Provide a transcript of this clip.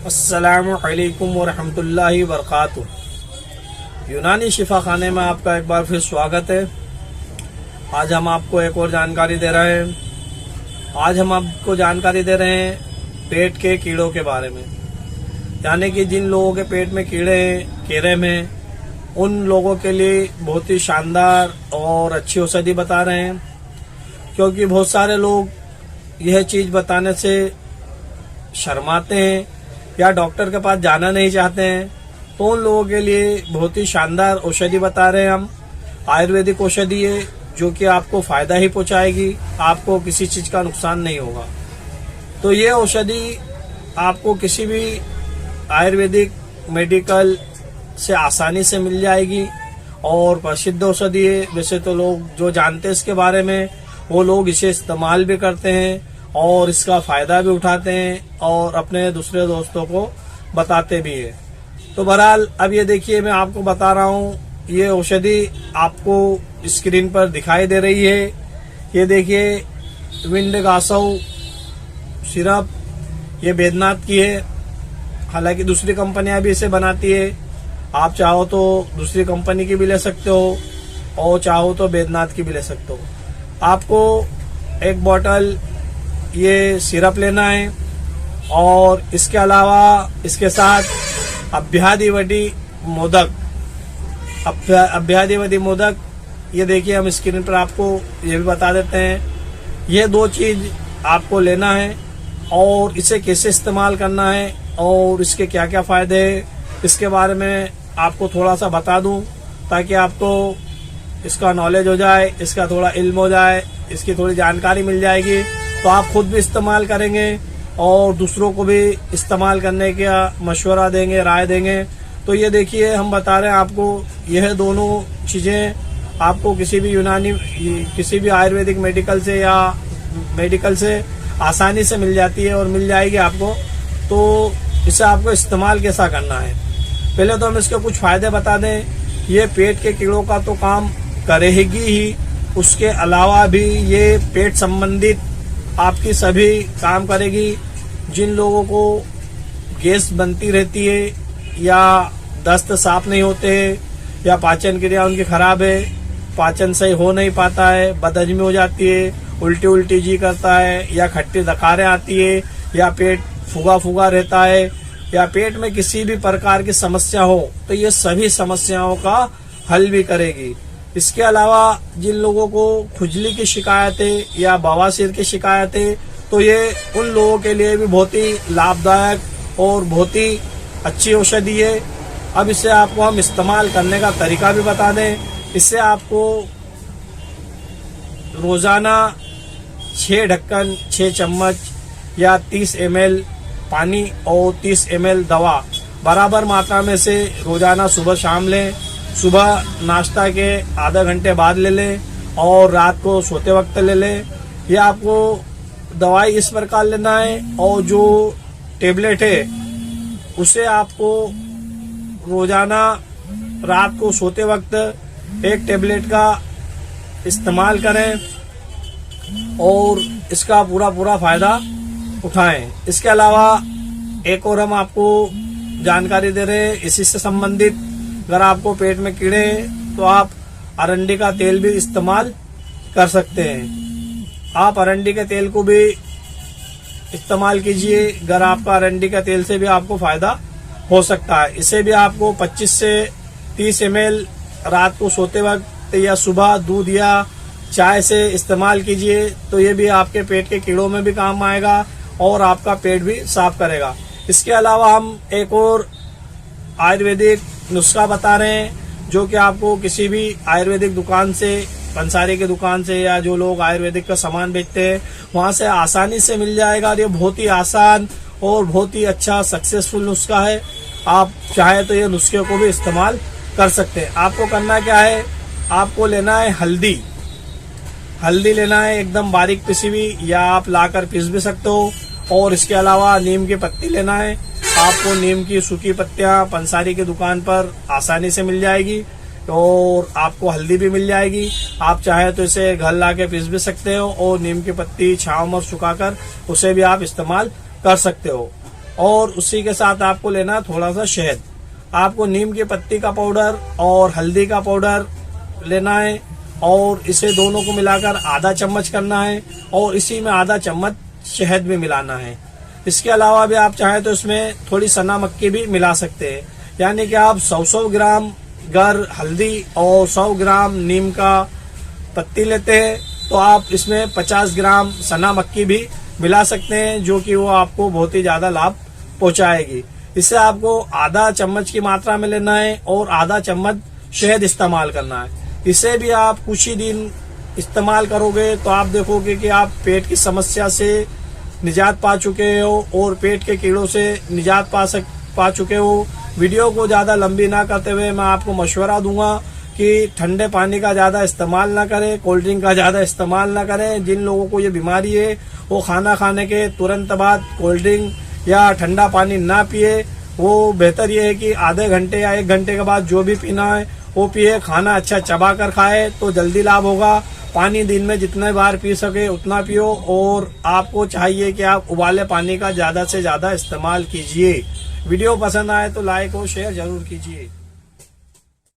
अस्सलामु अलैकुम वरहमतुल्लाहि वबरकातुहू। यूनानी शिफा खाने में आपका एक बार फिर स्वागत है। आज हम आपको एक और जानकारी दे रहे हैं। आज हम आपको जानकारी दे रहे हैं पेट के कीड़ों के बारे में, यानी कि जिन लोगों के पेट में कीड़े हैं, केरे में, उन लोगों के लिए बहुत ही शानदार और अच्छी औषधि बता रहे हैं। क्योंकि बहुत सारे लोग यह चीज़ बताने से शर्माते हैं या डॉक्टर के पास जाना नहीं चाहते हैं, तो उन लोगों के लिए बहुत ही शानदार औषधि बता रहे हैं हम। आयुर्वेदिक औषधि है जो कि आपको फायदा ही पहुंचाएगी, आपको किसी चीज का नुकसान नहीं होगा। तो ये औषधि आपको किसी भी आयुर्वेदिक मेडिकल से आसानी से मिल जाएगी और प्रसिद्ध औषधि है। वैसे तो लोग जो जानते हैं इसके बारे में, वो लोग इसे इस्तेमाल भी करते हैं और इसका फायदा भी उठाते हैं और अपने दूसरे दोस्तों को बताते भी है। तो बहरहाल अब ये देखिए, मैं आपको बता रहा हूँ, ये औषधि आपको स्क्रीन पर दिखाई दे रही है। ये देखिए, विंडगासव सिरप, ये बैद्यनाथ की है। हालांकि दूसरी कंपनियां भी इसे बनाती है। आप चाहो तो दूसरी कंपनी की भी ले सकते हो और चाहो तो बैद्यनाथ की भी ले सकते हो। आपको एक बोतल ये सिरप लेना है और इसके अलावा इसके साथ अभ्यादिवटी मोदक, अभ्यादिवटी मोदक, ये देखिए हम स्क्रीन पर आपको ये भी बता देते हैं। ये दो चीज आपको लेना है और इसे कैसे इस्तेमाल करना है और इसके क्या क्या फायदे हैं, इसके बारे में आपको थोड़ा सा बता दूं ताकि आपको इसका नॉलेज हो जाए, इसका थोड़ा इल्म हो जाए, इसकी थोड़ी जानकारी मिल जाएगी। तो आप खुद भी इस्तेमाल करेंगे और दूसरों को भी इस्तेमाल करने का मशवरा देंगे, राय देंगे। तो ये देखिए, हम बता रहे हैं आपको, यह दोनों चीजें आपको किसी भी आयुर्वेदिक मेडिकल से या मेडिकल से आसानी से मिल जाती है और मिल जाएगी आपको। तो इसे आपको इस्तेमाल कैसा करना है, पहले तो हम इसके कुछ फायदे बता दें। ये पेट के कीड़ों का तो काम करेगी ही, उसके अलावा भी ये पेट संबंधित आपकी सभी काम करेगी। जिन लोगों को गैस बनती रहती है या दस्त साफ नहीं होते हैं या पाचन क्रिया उनकी खराब है, पाचन सही हो नहीं पाता है, बदहजमी हो जाती है, उल्टी जी करता है या खट्टी दकारें आती है या पेट फूगा फूगा रहता है या पेट में किसी भी प्रकार की समस्या हो, तो ये सभी समस्याओं का हल भी करेगी। इसके अलावा जिन लोगों को खुजली की शिकायतें या बवासीर की शिकायतें, तो ये उन लोगों के लिए भी बहुत ही लाभदायक और बहुत ही अच्छी औषधि है। अब इसे आपको हम इस्तेमाल करने का तरीका भी बता दें। इससे आपको रोजाना 6 ढक्कन 6 चम्मच या 30 ml पानी और 30 ml दवा बराबर मात्रा में से रोजाना सुबह शाम लें। सुबह नाश्ता के आधा घंटे बाद ले लें और रात को सोते वक्त ले लें। ये आपको दवाई इस प्रकार लेना है और जो टेबलेट है उसे आपको रोजाना रात को सोते वक्त एक टेबलेट का इस्तेमाल करें और इसका पूरा फायदा उठाएं। इसके अलावा एक और हम आपको जानकारी दे रहे हैं इसी से संबंधित। अगर आपको पेट में कीड़े हैं तो आप अरंडी का तेल भी इस्तेमाल कर सकते हैं। आप अरंडी के तेल को भी इस्तेमाल कीजिए। अगर आपका अरंडी का तेल से भी आपको फायदा हो सकता है। इसे भी आपको 25 से 30 ml रात को सोते वक्त या सुबह दूध या चाय से इस्तेमाल कीजिए, तो ये भी आपके पेट के कीड़ों में भी काम आएगा और आपका पेट भी साफ करेगा। इसके अलावा हम एक और आयुर्वेदिक नुस्खा बता रहे हैं जो कि आपको किसी भी आयुर्वेदिक दुकान से, पंसारी की दुकान से या जो लोग आयुर्वेदिक का सामान बेचते हैं वहां से आसानी से मिल जाएगा। और ये बहुत ही आसान और बहुत ही अच्छा सक्सेसफुल नुस्खा है। आप चाहे तो ये नुस्खे को भी इस्तेमाल कर सकते हैं। आपको करना क्या है, आपको लेना है हल्दी लेना है एकदम बारीक पिसी हुई, या आप लाकर पीस भी सकते हो। और इसके अलावा नीम की पत्ती लेना है। आपको नीम की सूखी पत्तियां पंसारी की दुकान पर आसानी से मिल जाएगी और आपको हल्दी भी मिल जाएगी। आप चाहे तो इसे घर लाके पीस भी सकते हो और नीम की पत्ती छांव में सुखाकर उसे भी आप इस्तेमाल कर सकते हो। और उसी के साथ आपको लेना है थोड़ा सा शहद। आपको नीम की पत्ती का पाउडर और हल्दी का पाउडर लेना है और इसे दोनों को मिलाकर आधा चम्मच करना है और इसी में आधा चम्मच शहद भी मिलाना है। इसके अलावा भी आप चाहें तो इसमें थोड़ी सना मक्खी भी मिला सकते हैं, यानी कि आप 100 ग्राम गर हल्दी और 100 ग्राम नीम का पत्ती लेते हैं तो आप इसमें 50 ग्राम सना मक्खी भी मिला सकते हैं, जो कि वो आपको बहुत ही ज्यादा लाभ पहुंचाएगी। इससे आपको आधा चम्मच की मात्रा में लेना है और आधा चम्मच शहद इस्तेमाल करना है। इसे भी आप कुछ ही दिन इस्तेमाल करोगे तो आप देखोगे कि आप पेट की समस्या से निजात पा चुके हो और पेट के कीड़ों से निजात पा चुके हो। वीडियो को ज्यादा लंबी ना करते हुए मैं आपको मशवरा दूंगा कि ठंडे पानी का ज्यादा इस्तेमाल ना करें, कोल्ड ड्रिंक का ज्यादा इस्तेमाल ना करें। जिन लोगों को ये बीमारी है वो खाना खाने के तुरंत बाद कोल्ड ड्रिंक या ठंडा पानी ना पिए। वो बेहतर ये है कि आधे घंटे या 1 घंटे के बाद जो भी पीना है वो पिए। खाना अच्छा चबा कर खाए तो जल्दी लाभ होगा। पानी दिन में जितने बार पी सके उतना पियो और आपको चाहिए कि आप उबाले पानी का ज्यादा से ज्यादा इस्तेमाल कीजिए। वीडियो पसंद आए तो लाइक और शेयर जरूर कीजिए।